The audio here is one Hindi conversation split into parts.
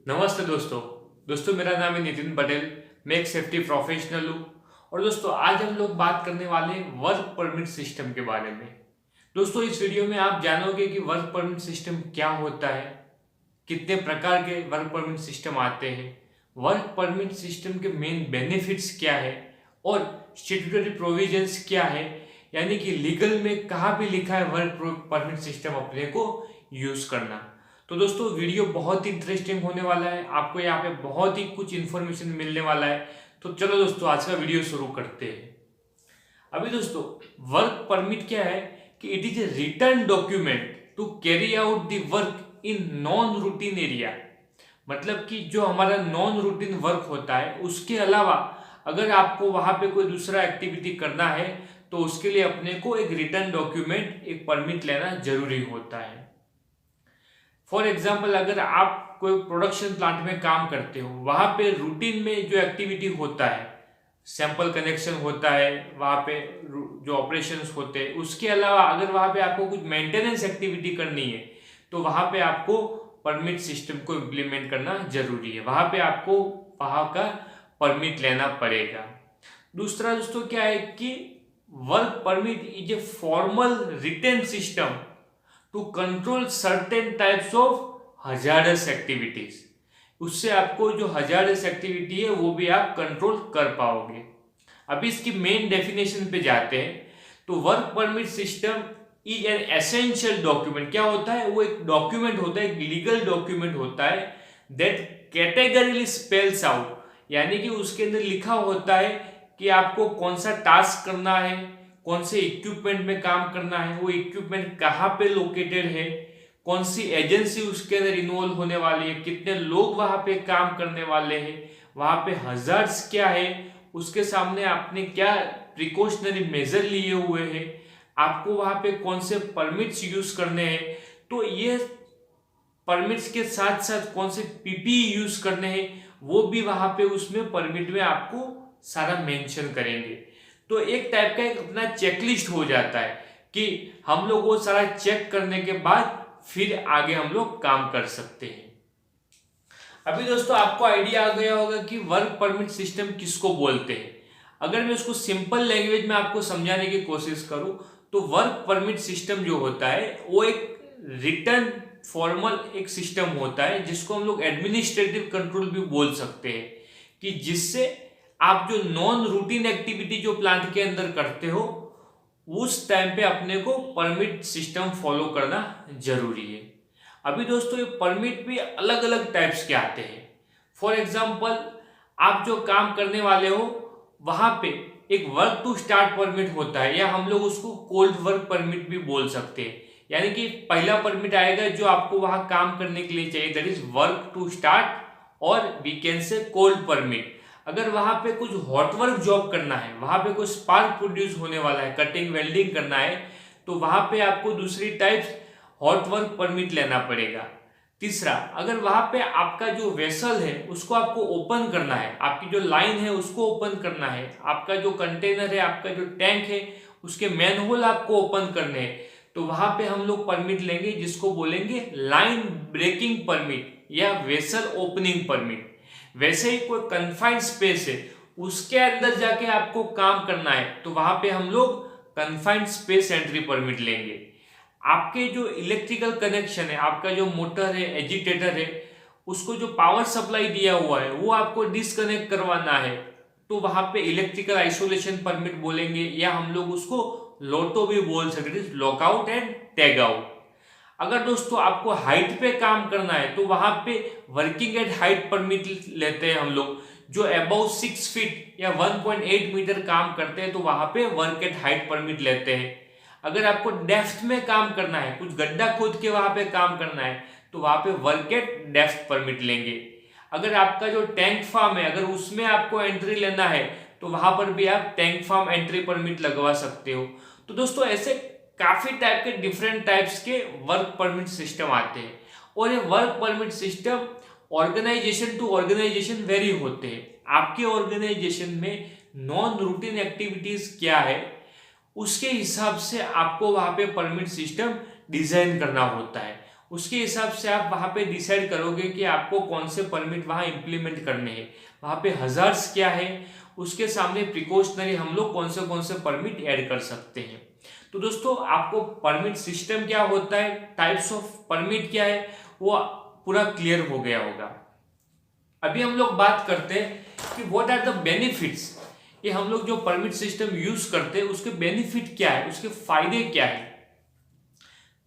नमस्ते दोस्तों मेरा नाम है नितिन पटेल। मैं एक सेफ्टी प्रोफेशनल हूँ। और दोस्तों आज हम लोग बात करने वाले हैं वर्क परमिट सिस्टम के बारे में। दोस्तों इस वीडियो में आप जानोगे कि वर्क परमिट सिस्टम क्या होता है, कितने प्रकार के वर्क परमिट सिस्टम आते हैं, वर्क परमिट सिस्टम के मेन बेनिफिट्स क्या है और स्टैट्यूटरी प्रोविजंस क्या है, यानी कि लीगल में कहाँ पे लिखा है वर्क परमिट सिस्टम अपने को यूज करना। तो दोस्तों वीडियो बहुत ही इंटरेस्टिंग होने वाला है, आपको यहाँ पे बहुत ही कुछ इन्फॉर्मेशन मिलने वाला है। तो चलो दोस्तों आज का वीडियो शुरू करते हैं। अभी दोस्तों वर्क परमिट क्या है कि it is a written document to carry out the work in non routine area. मतलब कि जो हमारा नॉन रूटीन वर्क होता है उसके अलावा अगर आपको वहां पे कोई दूसरा एक्टिविटी करना है तो उसके लिए अपने को एक रिटर्न डॉक्यूमेंट, एक परमिट लेना जरूरी होता है। फॉर एग्जाम्पल अगर आप कोई प्रोडक्शन प्लांट में काम करते हो, वहां पे रूटीन में जो एक्टिविटी होता है, सैंपल कनेक्शन होता है, वहां पे जो ऑपरेशंस होते हैं, उसके अलावा अगर वहां पे आपको कुछ मेंटेनेंस एक्टिविटी करनी है तो वहां पे आपको परमिट सिस्टम को इम्प्लीमेंट करना जरूरी है। वहां पे आपको वहां का परमिट लेना पड़ेगा। दूसरा दोस्तों क्या है कि work permit is a formal written system to control certain types of hazardous activities. उससे आपको जो हजार्डस एक्टिविटी है वो भी आप कंट्रोल कर पाओगे। अभी इसकी मेन डेफिनेशन पे जाते हैं। तो work permit system is an essential document. क्या होता है? वो एक डॉक्यूमेंट होता है, एक लीगल डॉक्यूमेंट होता है दैट कैटेगरीली स्पेल्स आउट, यानी कि उसके अंदर लिखा होता है कि आपको कौन सा टास्क करना है, कौन से इक्विपमेंट में काम करना है, वो इक्विपमेंट कहाँ पे लोकेटेड है, कौन सी एजेंसी उसके अंदर इन्वॉल्व होने वाली है, कितने लोग वहां पे काम करने वाले हैं, वहां पे हजार्ड्स क्या है, उसके सामने आपने क्या प्रिकॉशनरी मेजर लिए हुए हैं, आपको वहां पे कौन से परमिट्स यूज करने हैं। तो ये परमिट्स के साथ साथ कौन से पीपी यूज करने हैं वो भी वहां पे उसमें परमिट में आपको सारा मेंशन करेंगे। तो एक टाइप का एक अपना चेकलिस्ट हो जाता है कि हम लोग वो सारा चेक करने के बाद फिर आगे हम लोग काम कर सकते हैं। अभी दोस्तों आपको आइडिया आ गया होगा कि वर्क परमिट सिस्टम किसको बोलते हैं। अगर मैं उसको सिंपल लैंग्वेज में आपको समझाने की कोशिश करूं तो वर्क परमिट सिस्टम जो होता है वो एक रिटर्न फॉर्मल एक सिस्टम होता है जिसको हम लोग एडमिनिस्ट्रेटिव कंट्रोल भी बोल सकते हैं, कि जिससे आप जो नॉन रूटीन एक्टिविटी जो प्लांट के अंदर करते हो उस टाइम पे अपने को परमिट सिस्टम फॉलो करना जरूरी है। अभी दोस्तों ये परमिट भी अलग अलग टाइप्स के आते हैं। फॉर एग्जांपल आप जो काम करने वाले हो वहां पे एक वर्क टू स्टार्ट परमिट होता है, या हम लोग उसको कोल्ड वर्क परमिट भी बोल सकते हैं। यानी कि पहला परमिट आएगा जो आपको वहां काम करने के लिए चाहिए, that is work to start, और we can say cold permit. अगर वहां पे कुछ हॉट वर्क जॉब करना है, वहां पे कुछ स्पार्क प्रोड्यूस होने वाला है, कटिंग वेल्डिंग करना है, तो वहां पे आपको दूसरी टाइप्स हॉट वर्क परमिट लेना पड़ेगा। तीसरा, अगर वहां पे आपका जो वेसल है उसको आपको ओपन करना है, आपकी जो लाइन है उसको ओपन करना है, आपका जो कंटेनर है, आपका जो टैंक है उसके मैनहोल आपको ओपन करने हैं, तो वहां पे हम लोग परमिट लेंगे जिसको बोलेंगे लाइन ब्रेकिंग परमिट या वेसल ओपनिंग परमिट। वैसे ही कोई कन्फाइंड स्पेस है उसके अंदर जाके आपको काम करना है तो वहां पे हम लोग कन्फाइंड स्पेस एंट्री परमिट लेंगे। आपके जो इलेक्ट्रिकल कनेक्शन है, आपका जो मोटर है, एजिटेटर है, उसको जो पावर सप्लाई दिया हुआ है वो आपको डिस्कनेक्ट करवाना है, तो वहां पे इलेक्ट्रिकल आइसोलेशन परमिट बोलेंगे, या हम लोग उसको लोटो भी बोल सकते हैं, लॉकआउट एंड टैग आउट। अगर दोस्तों आपको हाइट पे काम करना है तो वहां पे वर्किंग एट हाइट परमिट लेते हैं हम लोग। जो अबाउ 6 फीट या 1.8 मीटर काम करते हैं तो वहां पे वर्क एट हाइट परमिट लेते हैं। अगर आपको डेप्थ में काम करना है, कुछ गड्ढा खोद के वहां पे काम करना है, तो वहां पे वर्क एट डेप्थ परमिट लेंगे। अगर आपका जो टैंक फार्म है, अगर उसमें आपको एंट्री लेना है तो वहां पर भी आप टैंक फार्म एंट्री परमिट लगवा सकते हो। तो दोस्तों ऐसे काफी टाइप के डिफरेंट टाइप्स के वर्क परमिट सिस्टम आते हैं, और ये work permit system organisation to organisation vary होते हैं। आपके ऑर्गेनाइजेशन में नॉन रूटीन एक्टिविटीज क्या है उसके हिसाब से आपको वहां पे परमिट सिस्टम डिजाइन करना होता है। उसके हिसाब से आप वहाँ पे डिसाइड करोगे कि आपको कौन से परमिट वहाँ इम्प्लीमेंट करने हैं। वहाँ पे हजार्ड्स क्या है, उसके सामने प्रिकॉशनरी हम लोग कौन से परमिट ऐड कर सकते हैं। तो दोस्तों आपको परमिट सिस्टम क्या होता है, टाइप्स ऑफ परमिट क्या है, वो पूरा क्लियर हो गया होगा। अभी हम लोग बात करते हैं कि व्हाट आर द बेनिफिट्स। ये हम लोग जो परमिट सिस्टम यूज करते हैं उसके बेनिफिट क्या है, उसके फायदे क्या है।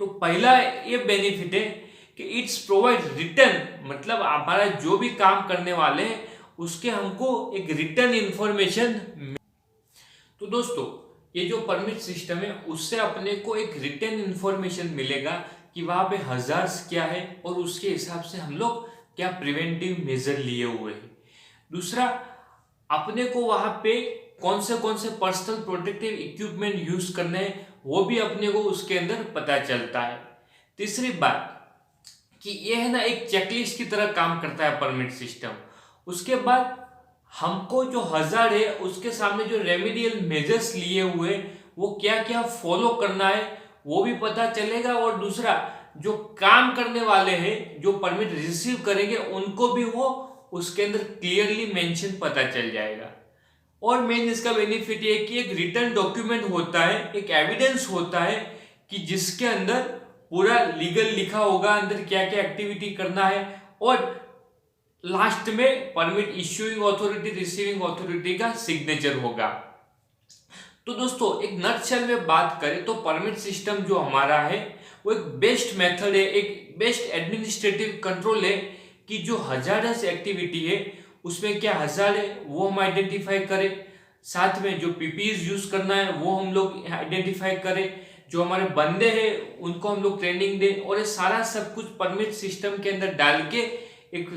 तो पहला ये बेनिफिट है कि इट्स प्रोवाइड रिटर्न, मतलब हमारा जो भी काम करने वाले हैं उसके हमको एक रिटर्न इंफॉर्मेशन। तो दोस्तों ये जो परमिट सिस्टम है उससे अपने को एक रिटर्न इंफॉर्मेशन मिलेगा कि वहां पे हजार्ड्स क्या है और उसके हिसाब से हम लोग क्या प्रिवेंटिव मेजर लिए हुए हैं। दूसरा, अपने को वहां पे कौन से पर्सनल प्रोटेक्टिव इक्विपमेंट यूज करने हैं वो भी अपने को उसके अंदर पता चलता है। तीसरी बात कि ये है ना एक चेकलिस्ट की तरह काम करता है परमिट सिस्टम। उसके बाद हमको जो हजार्ड है उसके सामने जो रेमेडियल मेजर्स लिए हुए वो क्या क्या फॉलो करना है वो भी पता चलेगा। और दूसरा, जो काम करने वाले हैं जो परमिट रिसीव करेंगे उनको भी वो उसके अंदर क्लियरली मेंशन पता चल जाएगा। और मेन इसका बेनिफिट ये कि एक रिटर्न डॉक्यूमेंट होता है, एक एविडेंस होता है कि जिसके अंदर पूरा लीगल लिखा होगा अंदर क्या क्या एक्टिविटी करना है, और लास्ट में permit issuing authority receiving authority का सिग्नेचर होगा। तो दोस्तों एक नटशेल में बात करें तो परमिट सिस्टम जो हमारा है वो एक बेस्ट मेथड है, एक बेस्ट एडमिनिस्ट्रेटिव कंट्रोल है कि जो हजार्डस एक्टिविटी है उसमें क्या हजार्ड है वो हम आइडेंटिफाई करें, साथ में जो पीपीईज यूज करना है वो हम लोग आइडेंटिफाई करें, जो हमारे बंदे हैं उनको हम लोग ट्रेनिंग दें, और ये सारा सब कुछ परमिट सिस्टम के अंदर डाल के एक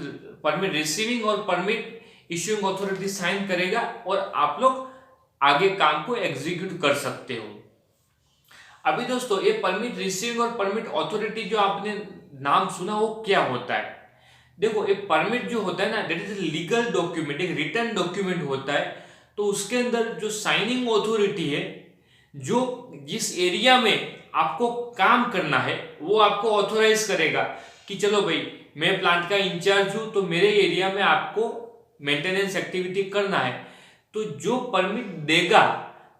परमिट रिसीविंग और परमिट इश्यूइंग अथॉरिटी साइन करेगा और आप लोग आगे काम को एग्जीक्यूट कर सकते हो। अभी दोस्तों ये परमिट रिसीविंग और परमिट अथॉरिटी जो आपने नाम सुना वो क्या होता है। देखो एक परमिट जो होता है ना दैट इज लीगल डॉक्यूमेंट, एक रिटर्न डॉक्यूमेंट होता है। तो उसके अंदर जो साइनिंग अथॉरिटी है, जो जिस एरिया में आपको काम करना है वो आपको ऑथोराइज करेगा कि चलो भाई मैं प्लांट का इंचार्ज हूं तो मेरे एरिया में आपको मेंटेनेंस एक्टिविटी करना है। तो जो परमिट देगा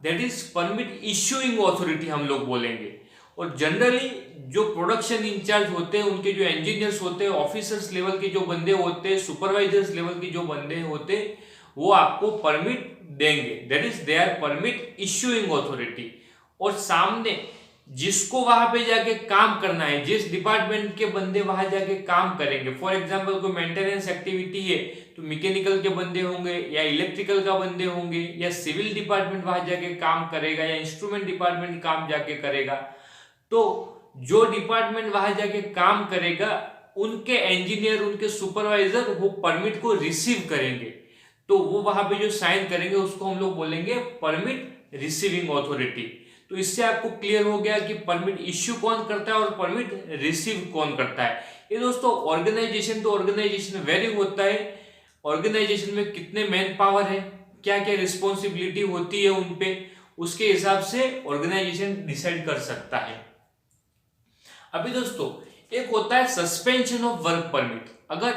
that is permit issuing authority हम लोग बोलेंगे। और जनरली जो प्रोडक्शन इंचार्ज होते हैं उनके जो इंजीनियर्स होते हैं, ऑफिसर्स लेवल के जो बंदे होते हैं, सुपरवाइजर्स लेवल के जो बंदे होते हैं वो आपको परमिट देंगे, that is they are permit issuing authority. और सामने जिसको वहां पे जाके काम करना है, जिस डिपार्टमेंट के बंदे वहां जाके काम करेंगे, फॉर एग्जांपल कोई मेंटेनेंस एक्टिविटी है तो मैकेनिकल के बंदे होंगे या इलेक्ट्रिकल का बंदे होंगे या सिविल डिपार्टमेंट वहां जाके काम करेगा या इंस्ट्रूमेंट डिपार्टमेंट काम जाके करेगा। तो जो डिपार्टमेंट वहां जाके काम करेगा उनके इंजीनियर, उनके सुपरवाइजर वो परमिट को रिसीव करेंगे, तो वो वहां पे जो साइन करेंगे उसको हम लोग बोलेंगे परमिट रिसीविंग अथॉरिटी। तो इससे आपको क्लियर हो गया कि परमिट इश्यू कौन करता है और परमिट रिसीव कौन करता है। ये दोस्तों ऑर्गेनाइजेशन तो ऑर्गेनाइजेशन वेरी होता है, ऑर्गेनाइजेशन में कितने मैन पावर है, क्या क्या रिस्पॉन्सिबिलिटी होती है उनपे, उसके हिसाब से ऑर्गेनाइजेशन डिसाइड कर सकता है। अभी दोस्तों एक होता है सस्पेंशन ऑफ वर्क परमिट। अगर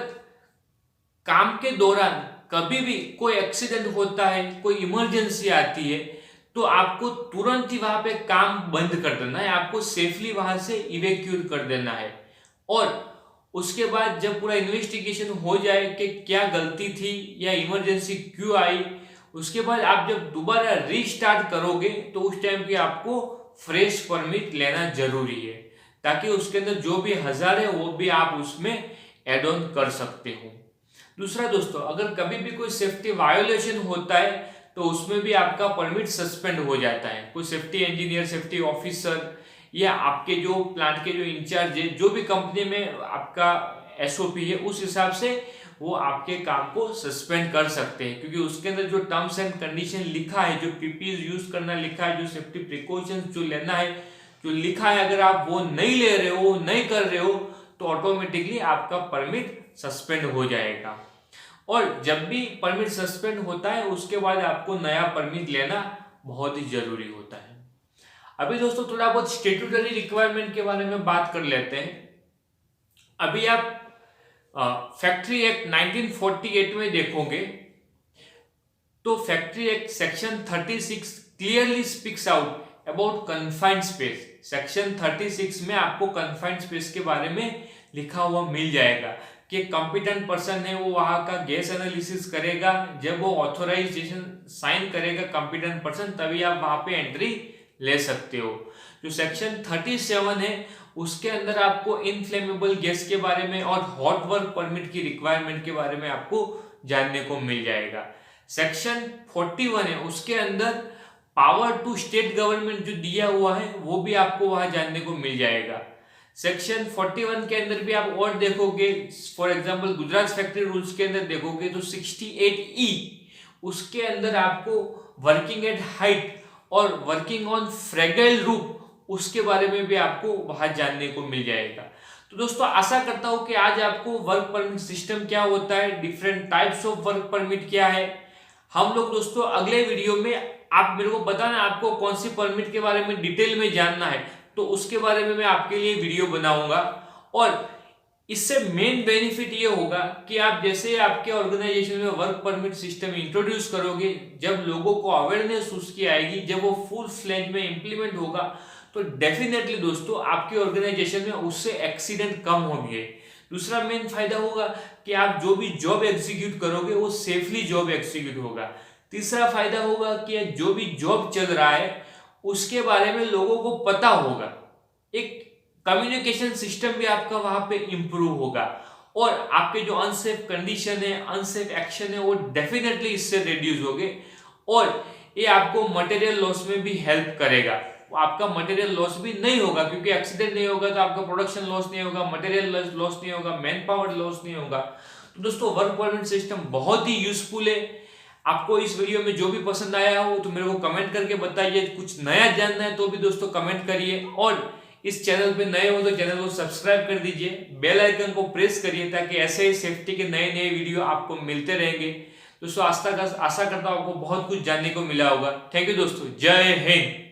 काम के दौरान कभी भी कोई एक्सीडेंट होता है, कोई इमरजेंसी आती है तो आपको तुरंत ही वहां पे काम बंद कर देना है, आपको सेफली वहां से इवैक्यूएट कर देना है। और उसके बाद जब पूरा इन्वेस्टिगेशन हो जाए कि क्या गलती थी या इमरजेंसी क्यों आई, उसके बाद आप जब दोबारा रीस्टार्ट करोगे तो उस टाइम पे आपको फ्रेश परमिट लेना जरूरी है, ताकि उसके अंदर जो भी हजार्ड है वो भी आप उसमें एड ऑन कर सकते हो। दूसरा दोस्तों, अगर कभी भी कोई सेफ्टी वायोलेशन होता है तो उसमें भी आपका परमिट सस्पेंड हो जाता है। कोई सेफ्टी इंजीनियर, सेफ्टी ऑफिसर या आपके जो प्लांट के जो इंचार्ज है, जो भी कंपनी में आपका एसओपी है उस हिसाब से वो आपके काम को सस्पेंड कर सकते हैं, क्योंकि उसके अंदर जो टर्म्स एंड कंडीशन लिखा है, जो पीपीई यूज करना लिखा है, जो सेफ्टी प्रिकॉशंस जो लेना है जो लिखा है, अगर आप वो नहीं ले रहे हो, नहीं कर रहे हो तो ऑटोमेटिकली आपका परमिट सस्पेंड हो जाएगा। और जब भी परमिट सस्पेंड होता है उसके बाद आपको नया परमिट लेना बहुत ही जरूरी होता है। अभी दोस्तों थोड़ा बहुत स्टेट्यूटरी रिक्वायरमेंट के बारे में बात कर लेते हैं। अभी आप फैक्ट्री एक्ट 1948 में देखोगे तो factory act section 36 clearly speaks out about confined space. Section 36 में आपको कन्फाइंड स्पेस के बारे में लिखा हुआ मिल जाएगा कि कॉम्पिटेंट पर्सन है वो वहां का गैस एनालिसिस करेगा। जब वो ऑथोराइजेशन साइन करेगा कॉम्पिटेंट पर्सन, तभी आप वहां पे एंट्री ले सकते हो। जो सेक्शन 37 है उसके अंदर आपको इनफ्लेमेबल गैस के बारे में और हॉट वर्क परमिट की रिक्वायरमेंट के बारे में आपको जानने को मिल जाएगा। सेक्शन 41 है उसके अंदर पावर टू स्टेट गवर्नमेंट जो दिया हुआ है वो भी आपको वहां जानने को मिल जाएगा। सेक्शन 41 के अंदर भी आप और देखोगे, for example Gujarat factory rules के अंदर देखोगे तो 68E उसके अंदर आपको वर्किंग एट हाइट और वर्किंग ऑन फ्रेगाइल रूफ उसके बारे में भी आपको वहां जानने को मिल जाएगा। तो दोस्तों आशा करता हूं कि आज आपको वर्क परमिट सिस्टम क्या होता है, different types of work permit क्या है। हम लोग दोस्तों अगले वीडियो में आप मेरे को बताना आपको कौन सी परमिट के बारे में डिटेल में जानना है, तो उसके बारे में मैं आपके लिए वीडियो बनाऊंगा। और इससे मेन बेनिफिट ये होगा कि आप जैसे आपके ऑर्गेनाइजेशन में वर्क परमिट सिस्टम इंट्रोड्यूस करोगे, जब लोगों को अवेयरनेस उसकी आएगी, जब वो फुल फ्लेज में इंप्लीमेंट होगा, तो डेफिनेटली दोस्तों आपके ऑर्गेनाइजेशन में उससे एक्सीडेंट कम होंगे। दूसरा मेन फायदा होगा कि आप जो भी जॉब एग्जीक्यूट करोगे वो सेफली जॉब एग्जीक्यूट होगा। तीसरा फायदा होगा कि जो भी जॉब चल रहा है उसके बारे में लोगों को पता होगा, एक कम्युनिकेशन सिस्टम भी आपका वहां पे इंप्रूव होगा और आपके जो अनसेफ कंडीशन है, अनसेफ एक्शन है, वो डेफिनेटली इससे रिड्यूस होंगे और ये आपको मटेरियल लॉस में भी हेल्प करेगा। आपका मटेरियल लॉस भी नहीं होगा क्योंकि एक्सीडेंट नहीं होगा तो आपका प्रोडक्शन लॉस नहीं होगा, मटेरियल लॉस नहीं होगा, मैन पावर लॉस नहीं होगा। तो दोस्तों वर्क परमिट सिस्टम बहुत ही यूजफुल है। आपको इस वीडियो में जो भी पसंद आया हो तो मेरे को कमेंट करके बताइए। कुछ नया जानना है तो भी दोस्तों कमेंट करिए और इस चैनल पे नए हो तो चैनल को सब्सक्राइब कर दीजिए, बेल आइकन को प्रेस करिए ताकि ऐसे ही सेफ्टी के नए नए वीडियो आपको मिलते रहेंगे। दोस्तों आशा करता हूं आपको बहुत कुछ जानने को मिला होगा। थैंक यू दोस्तों, जय हिंद।